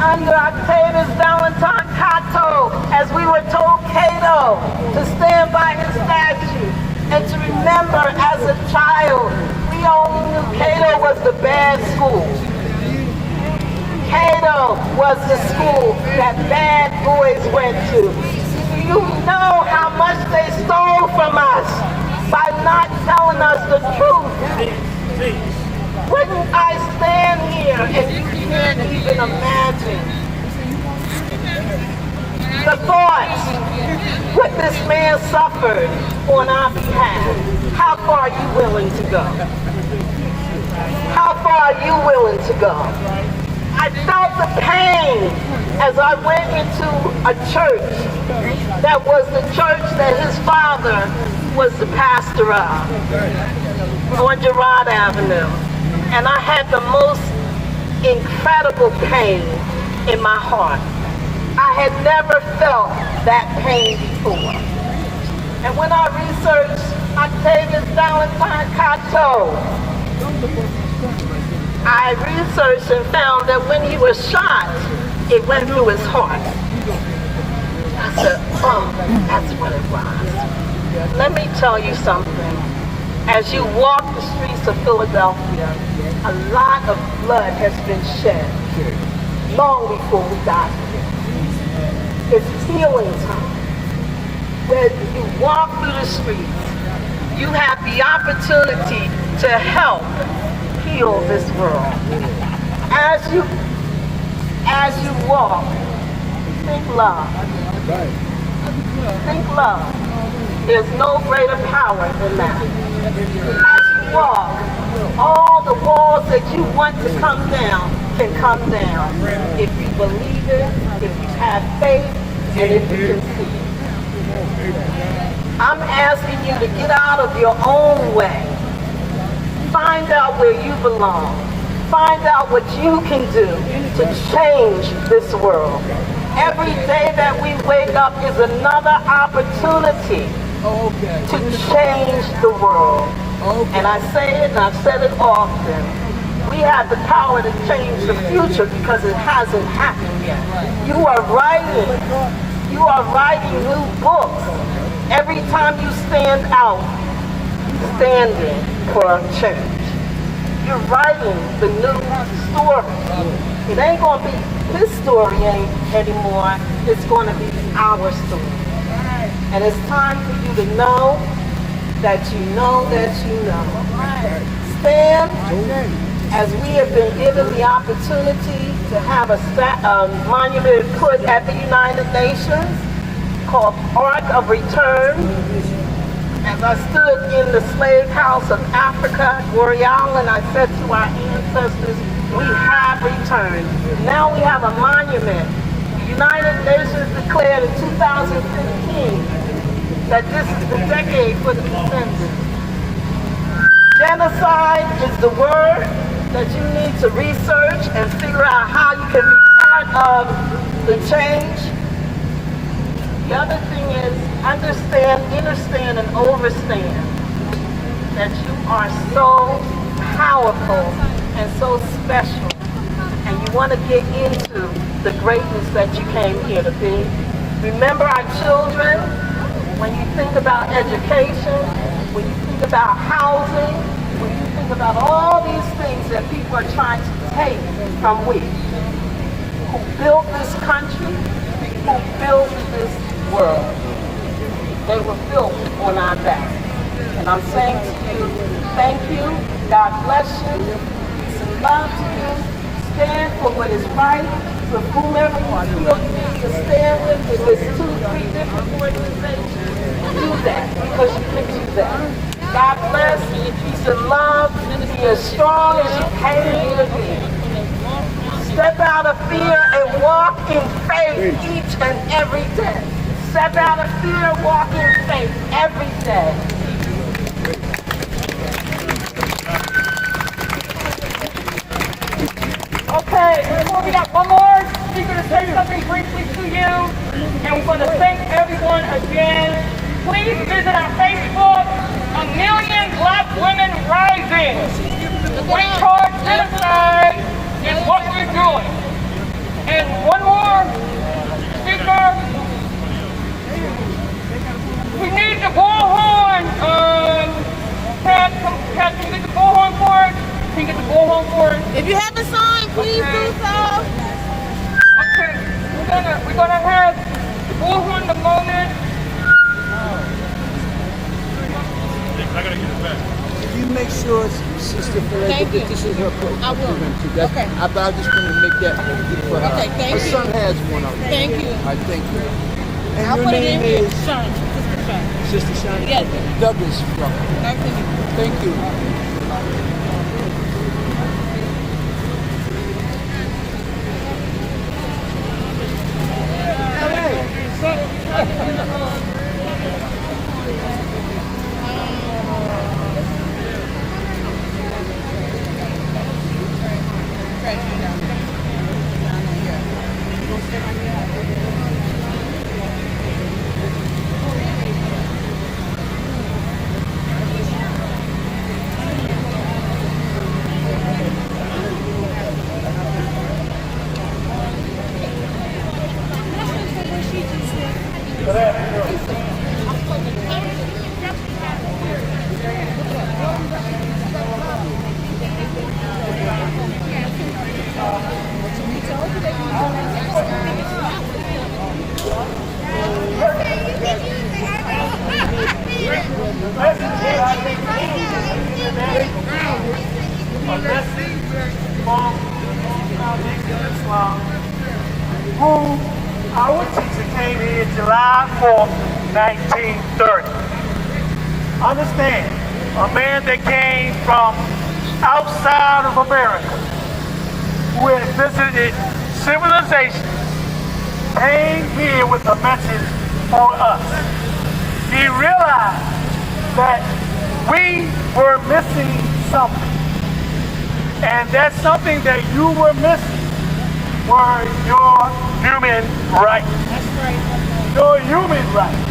under Octavius Valentine Cato, as we were told Cato, to stand by his statue and to remember as a child, we only knew Cato was the bad school. Cato was the school that bad boys went to. Do you know how much they stole from us by not telling us the truth? Wouldn't I stand here and you can't even imagine the thoughts what this man suffered on our behalf? How far are you willing to go? How far are you willing to go? I felt the pain as I went into a church that was the church that his father was the pastor of on Girard Avenue. And I had the most incredible pain in my heart. I had never felt that pain before. And when I researched Octavius Valentine Cato, I researched and found that when he was shot, it went through his heart. I said, oh, that's what it was. Let me tell you something. As you walk the streets of Philadelphia, a lot of blood has been shed long before we got here. It's healing time. When you walk through the streets, you have the opportunity to help heal this world. As you walk, think love. Think love. There's no greater power than that. As you walk, all the walls that you want to come down can come down. If you believe it, if you have faith, and if you can see it. I'm asking you to get out of your own way. Find out where you belong. Find out what you can do to change this world. Every day that we wake up is another opportunity to change the world. And I say it and I've said it often. We have the power to change the future because it hasn't happened yet. You are writing new books. Every time you stand out, standing for a change. You're writing the new story. It ain't going to be his story anymore. It's going to be our story. And it's time for you to know that you know that you know. Stand as we have been given the opportunity to have a monument put at the United Nations called Ark of Return. As I stood in the slave house of Africa, Royale, and I said to our ancestors, we have returned. Now we have a monument. The United Nations declared in 2015 that this is the decade for the descendants. Genocide is the word that you need to research and figure out how you can be part of the change. The other thing is understand, and overstand that you are so powerful and so special, and you want to get into the greatness that you came here to be. Remember our children. When you think about education, when you think about housing, when you think about all these things that people are trying to take from we, who built this country, who built this world. They were built on our back. And I'm saying to you, thank you, God bless you, peace and love to you, stand for what is right, for whomever you feel you need to stand with, if it's 2, 3 different organizations, do that, because you can do that. God bless you, peace and love, be as strong as you came here to be. Step out of fear and walk in faith each and every day. Step out of fear, walk in faith every day. Okay, we got one more speaker to say something briefly to you, and we're going to thank everyone again. Please visit our Facebook, A Million Black Women Rising. We charge genocide is what we're doing. And a sign, please do so. Okay, we're gonna have bullhorn the moment. I gotta get it back. Can you make sure, Sister Ferreira, Thank that you. this is her I will. Okay. I'm just going to make that for her. Okay, thank her you. son has one of them. Thank you. I thank you. And I'll your put it name in here. is Sean, Sister Sean. Sister Shani? Yes. Douglas. Nice to meet you. Thank you. Our teacher came here July 4th, 1930. Understand, a man that came from outside of America, who had visited civilization, came here with a message for us. He realized that we were missing something. And that's something that you were missing were your human rights. That's right. Your human rights.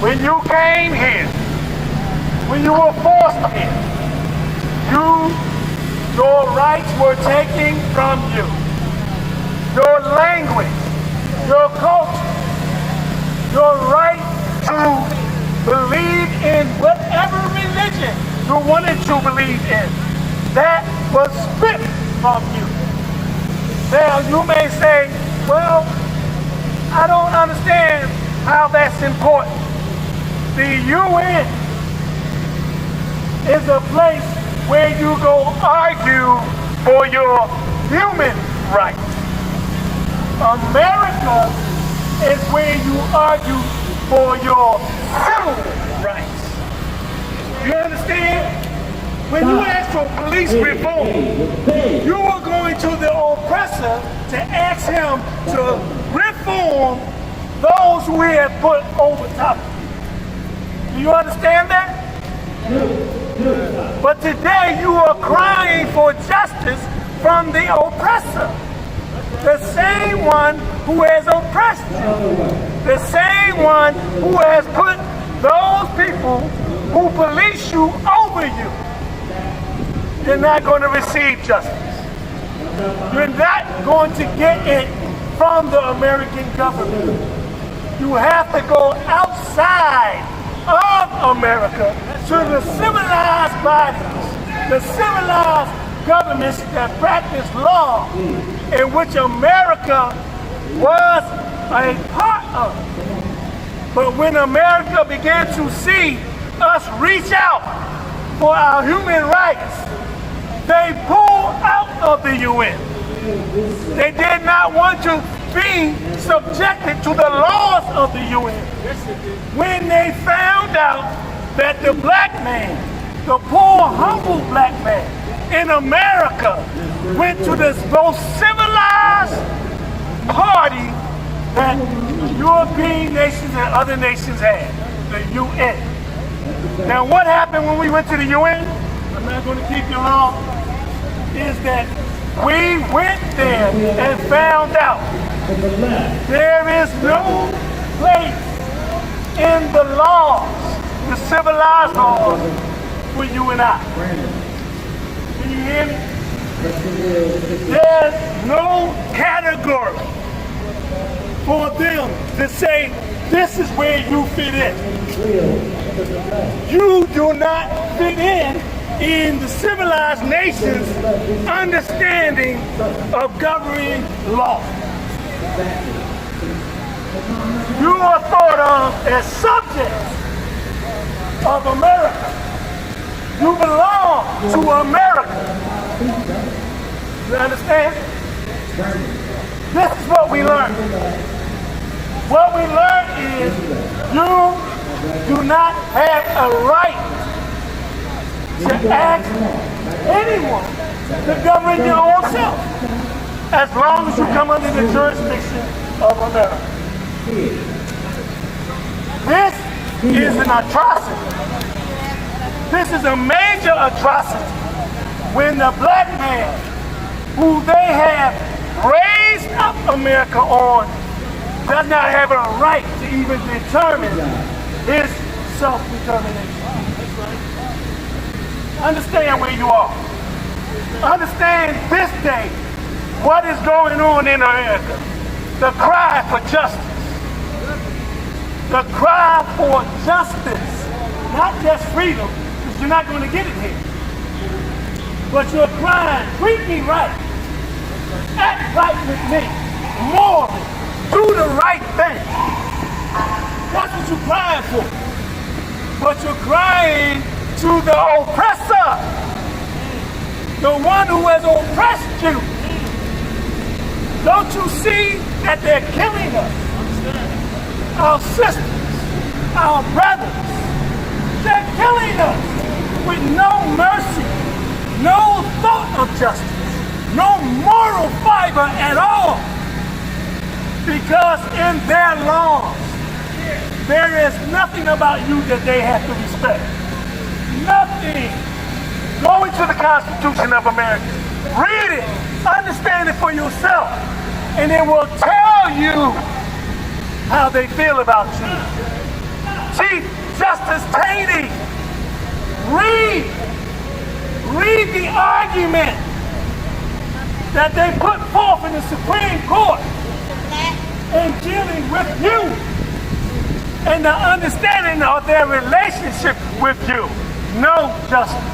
When you came here, when you were forced here, your rights were taken from you. Your language, your culture, your right to believe in whatever religion you wanted to believe in, that was stripped from you. Now you may say, well, I don't understand how that's important. The UN is a place where you go argue for your human rights. America is where you argue for your civil rights. You understand? When you ask for police reform, you are going to the oppressor to ask him to reform those who he has put over top of you. Do you understand that? But today you are crying for justice from the oppressor. The same one who has oppressed you. The same one who has put those people who police you over you. You're not going to receive justice. You're not going to get it from the American government. You have to go outside of America to the civilized bodies, the civilized governments that practice law, in which America was a part of. But when America began to see us reach out for our human rights, they pulled out of the UN. They did not want to be subjected to the laws of the UN. When they found out that the black man, the poor, humble black man in America, went to the most civilized party that European nations and other nations had, the UN. Now what happened when we went to the UN? I'm not going to keep you long. Is that we went there and found out there is no place in the laws, the civilized laws, for you and I. Can you hear me? There's no category for them to say, this is where you fit in. You do not fit in in the civilized nations' understanding of governing law. You are thought of as subjects of America. You belong to America. You understand? This is what we learn. What we learn is you do not have a right to ask anyone to govern your own self as long as you come under the jurisdiction of America. This is an atrocity. This is a major atrocity when the black man who they have raised up America on does not have a right to even determine his self-determination. Understand where you are. Understand this day what is going on in America. The cry for justice. The cry for justice. Not just freedom, because you're not going to get it here. But you're crying, treat me right. Act right with me. Morally. Do the right thing. That's what you're crying for. But you're crying to the oppressor. The one who has oppressed you. Don't you see that they're killing us? Our sisters, our brothers. They're killing us with no mercy, no thought of justice, no moral fiber at all. Because in their laws, there is nothing about you that they have to respect. Nothing. Go into the Constitution of America. Read it. Understand it for yourself. And it will tell you how they feel about you. Chief Justice Taney, read the argument that they put forth in the Supreme Court in dealing with you and the understanding of their relationship with you. No justice.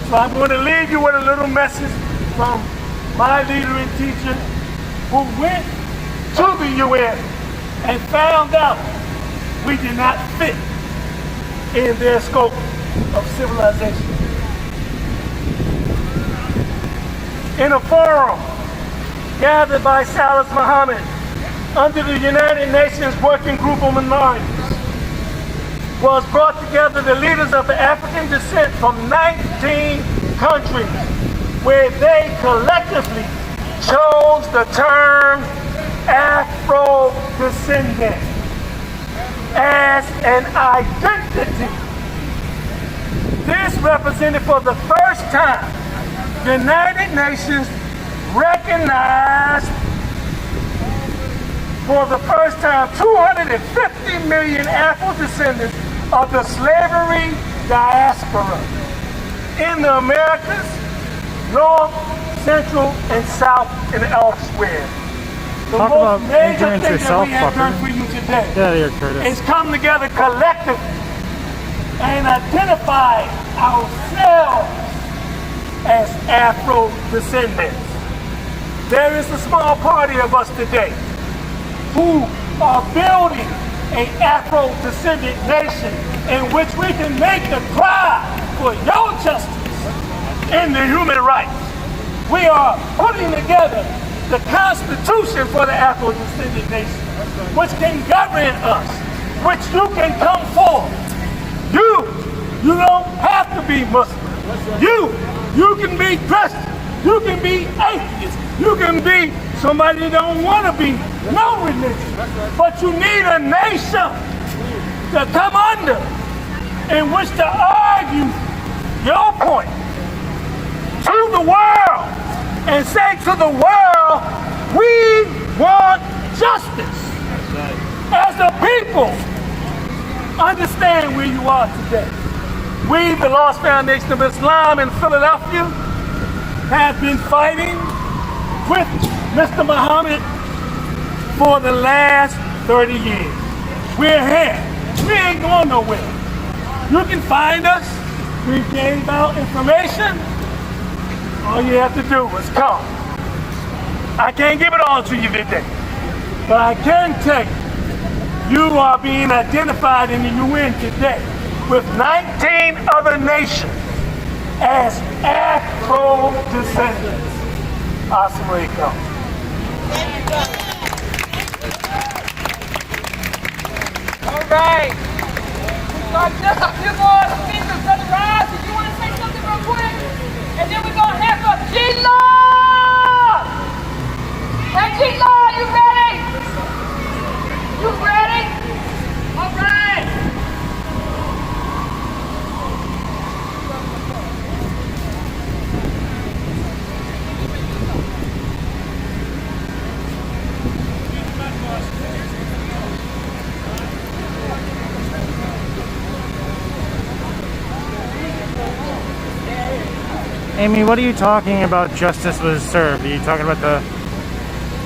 So I'm going to leave you with a little message from my leader and teacher who went to the UN and found out we did not fit in their scope of civilization. In a forum gathered by Salas Mohammed under the United Nations Working Group on Minorities, was brought together the leaders of the African descent from 19 countries, where they collectively chose the term Afro-descendant as an identity. This represented for the first time the United Nations recognized for the first time 250 million Afro-descendants of the slavery diaspora in the Americas, North, Central, and South, and elsewhere. The most major thing that we have done for you today is come together collectively and identify ourselves as Afro-descendants. There is a small party of us today who are building an Afro-descendant nation in which we can make a cry for your justice and the human rights. We are putting together the Constitution for the Afro-descendant nation, which can govern us, which you can come forth. You don't have to be Muslim. You can be Christian. You can be atheist. You can be somebody that don't want to be no religion. But you need a nation to come under in which to argue your point to the world and say to the world, we want justice. As a people, understand where you are today. We, the Lost Foundation of Islam in Philadelphia, have been fighting with Mr. Muhammad for the last 30 years. We're here. We ain't going nowhere. You can find us we gave out information. All you have to do is come. I can't give it all to you today, but I can tell you, you are being identified in the UN today with 19 other nations as Afro descendants. Assalamualaikum. All right. Few more speakers. Brother Ross, did you want to say something real quick? And then we're going to have a G-Lord. Hey, G-Lord, you ready? You ready? All right. Amy, what are you talking about justice was served? Are you talking about the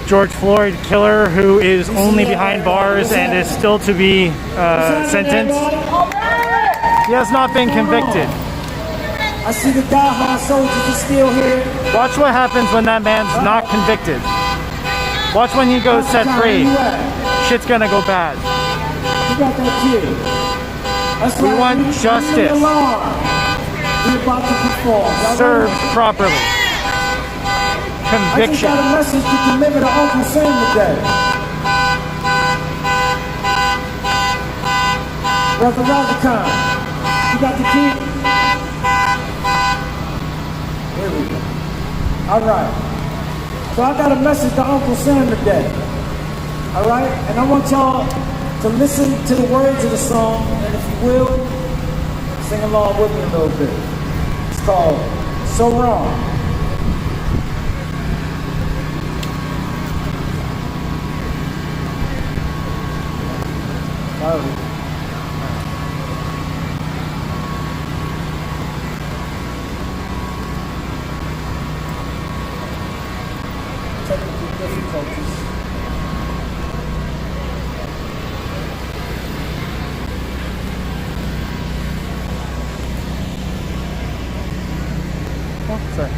George Floyd killer who is only behind bars and is still to be sentenced? He has not been convicted. I see the diehard soldiers are still here. Watch what happens when that man's not convicted. Watch when he goes set free. Shit's gonna go bad. You got that kid. That's We right, want we justice. We're about to perform. Served properly. I just Conviction. got a message to deliver to Uncle Sam today. Brother Razakan, you got the key? Here we go. All right. So I got a message to Uncle Sam today. All right? And I want y'all to listen to the words of the song, and if you will, sing along with me a little bit. It's called So Wrong. Technical difficulties. Oh, sorry.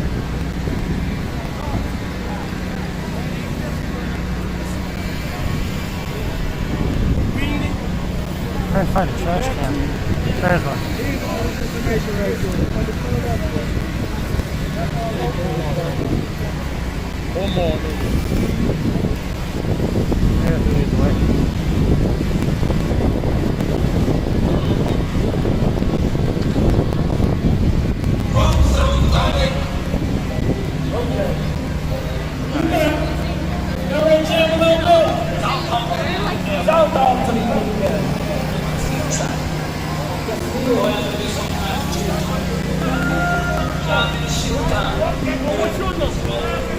Trying to find a trash can. There's one. One more. There, lead the way.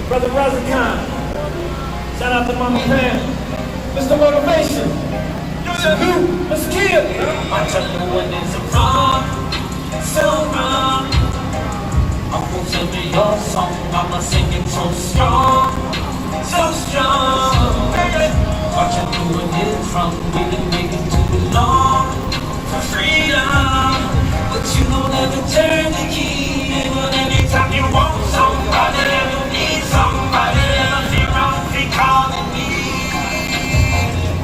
Brother Razakan. Shout out to Mama Pam. Mr. Motivation. Salute. Let's kill. I tell you when it's wrong, so wrong. Uncle sing me your song, I'ma sing it so strong, so strong. What you doing is wrong, we been waiting too long for freedom, but you don't ever turn the key. But anytime you want somebody, you need somebody, and if you're wrong, be calling me.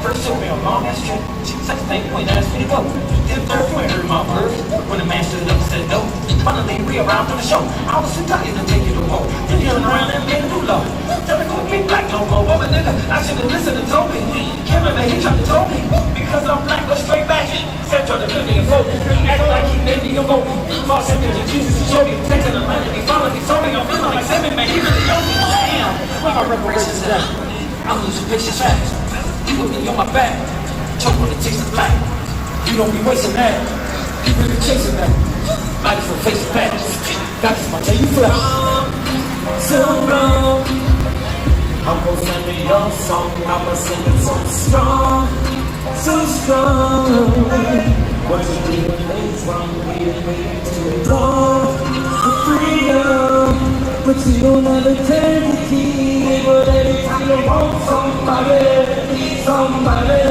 First took me a long ass trip. Second thing, point asked me to go. Then third, you ain't heard my words. When the man stood up and said no. Finally, we arrived on the show. I was too tired to take you to war. Then you around and made a new law. Tell me who be black no more. Woman, nigga, I should have listened and told me. Kevin, man, he tried to told me. Because I'm black, go straight back. Said trying to put me in vote. Acting like he made me a vote. False image of Jesus, he showed me. Texting the money, he followed me, told me I'm feeling like seven, man. He really owed me. Damn, where my reparations at? I'm losing patience fast. You with me on my back. Choke when it tastes of black. You don't be wasting that. You really chasing that. Life for facing back. Got this much, you feel so wrong. Uncle send me your song, I'ma sing it so strong, so strong. What you doing is wrong, waiting too long for freedom, but you don't ever turn the key. But every time you want somebody, need somebody.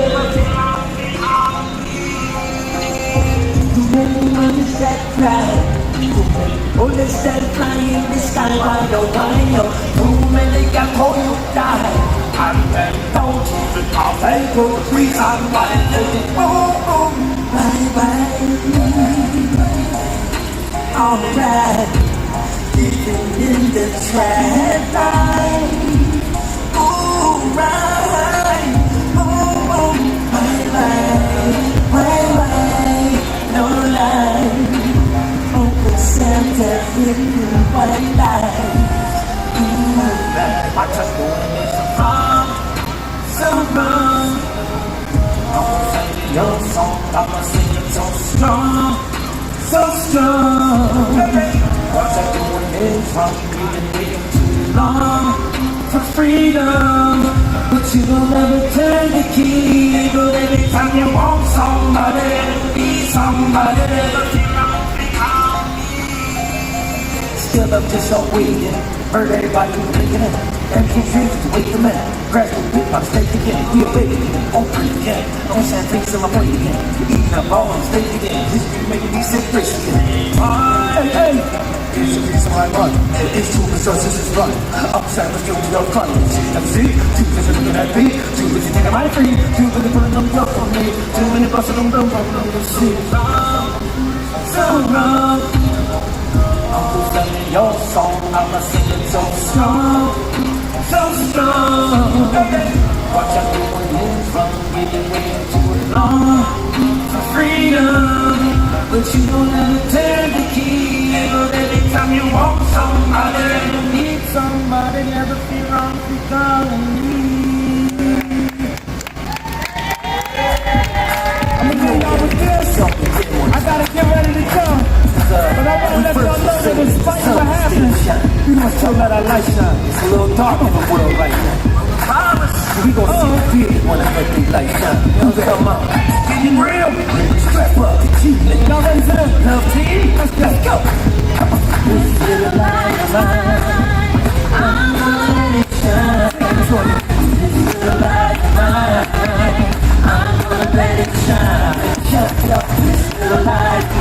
That pride. why, oh, why, oh, too many got told you die. And then don't you call they go reason why oh, bye. Alright, living in the trap line. Alright, oh, bye, no lie. Uncle Santa hidden white light. I just want it wrong, so wrong. I'm singing your song, I'm singing so strong, so strong. What I'm doing is wrong, we've been waiting too long for freedom, but you will never turn the key. But every time you want somebody, be somebody, still up just so waiting. Heard everybody who's thinking it. Empty dreams to wait a minute. Grab the whip, I'm steak again. We awake again. Open again. No champagne in my plate again. Eating up all on steak again. History making me sick, rich again. Hey. Here's the reason why I run. It's too resources is run. Upside was guilty of crime. Let's see. Too busy looking at me. Too busy taking my free. Too busy putting them love on me. Too many busting them down from the sea. So wrong. Uncle send me your song, I'ma sing it so strong, so strong. Watch out doing it from waiting way too long for freedom, but you don't ever turn the key. But every time you want somebody, you need somebody, never feel wrong if you're calling me. I'm gonna go out with this. I gotta get ready to go. But I want to let y'all know that despite what happened, we must show that our light shine. It's a little dark in the world right now. We gon' see the big when I let these lights shine. Come on, getting real. Strap up, the G. Y'all ready for that? Love team, let's go. This little light of mine, I'm gonna let it shine. This little light of mine, I'm gonna let it shine. Shut up, this little light.